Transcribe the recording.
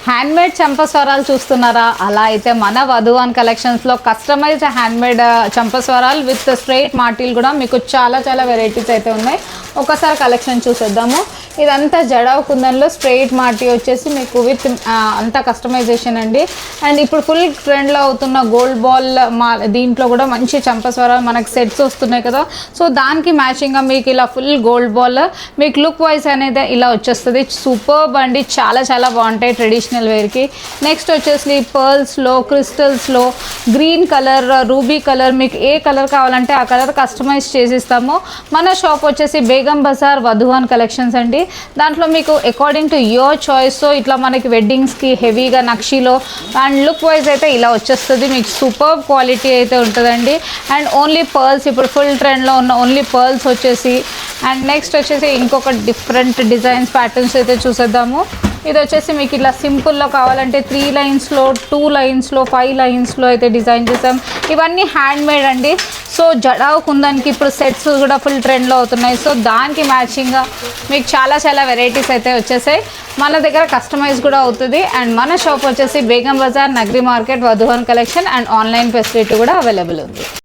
Handmade చంపస్వరాలు చూస్తున్నారా? అలా అయితే మన వధువన్ కలెక్షన్స్లో కస్టమైజ్డ్ హ్యాండ్మేడ్ చంపస్వరాలు విత్ స్ట్రైట్ మాటీలు కూడా మీకు చాలా వెరైటీస్ అయితే ఉన్నాయి. ఒకసారి కలెక్షన్ చూసేద్దాము. ఇదంతా జడావ్ కుందన్లో స్ట్రైట్ మాటీ వచ్చేసి మీకు విత్ అంతా కస్టమైజేషన్ అండి. అండ్ ఇప్పుడు ఫుల్ ట్రెండ్లో అవుతున్న గోల్డ్ బాల్ దీంట్లో కూడా మంచి చంపస్వరాలు మనకి సెట్స్ వస్తున్నాయి కదా. సో దానికి మ్యాచింగ్గా మీకు ఇలా ఫుల్ గోల్డ్ బాల్ మీకు లుక్ వైజ్ అనేది ఇలా వచ్చేస్తుంది. సూపర్బ్ అండి, చాలా బాగుంటాయి ట్రెడిషనల్ వేర్కి. నెక్స్ట్ వచ్చేసి పర్ల్స్లో, క్రిస్టల్స్లో, గ్రీన్ కలర్, రూబీ కలర్, మీకు ఏ కలర్ కావాలంటే ఆ కలర్ కస్టమైజ్ చేసిస్తాము. మన షాప్ వచ్చేసి బేగం బజార్ వధువన్ కలెక్షన్స్ అండి. దాంట్లో మీకు అకార్డింగ్ టు యువర్ చాయిస్ ఇట్లా మనకి వెడ్డింగ్స్కి హెవీగా నక్షీలో అండ్ లుక్ వైజ్ అయితే ఇలా వచ్చేస్తుంది. మీకు సూపర్ క్వాలిటీ అయితే ఉంటుందండి. అండ్ ఓన్లీ పర్ల్స్, ఇప్పుడు ఫుల్ ట్రెండ్లో ఉన్న ఓన్లీ పర్ల్స్ వచ్చేసి. అండ్ నెక్స్ట్ వచ్చేసి ఇంకొక డిఫరెంట్ డిజైన్స్ ప్యాటర్న్స్ అయితే చూసేద్దాము. ఇది వచ్చేసి మీకు ఇట్లా సింపుల్లో కావాలంటే 3 లైన్స్లో, 2 లైన్స్లో, 5 లైన్స్లో అయితే డిజైన్ చేసాం. ఇవన్నీ హ్యాండ్మేడ్ అండి. సో జడావ్ కుందన్కి ఇప్పుడు సెట్స్ కూడా ఫుల్ ట్రెండ్లో అవుతున్నాయి. సో దానికి మ్యాచింగ్గా మీకు చాలా వెరైటీస్ అయితే వచ్చేసాయి. మన దగ్గర కస్టమైజ్ కూడా అవుతుంది. అండ్ మన షాప్ వచ్చేసి బేగం బజార్, నగరి మార్కెట్, వధువన్ కలెక్షన్. అండ్ ఆన్లైన్ ఫెసిలిటీ కూడా అవైలబుల్ ఉంది.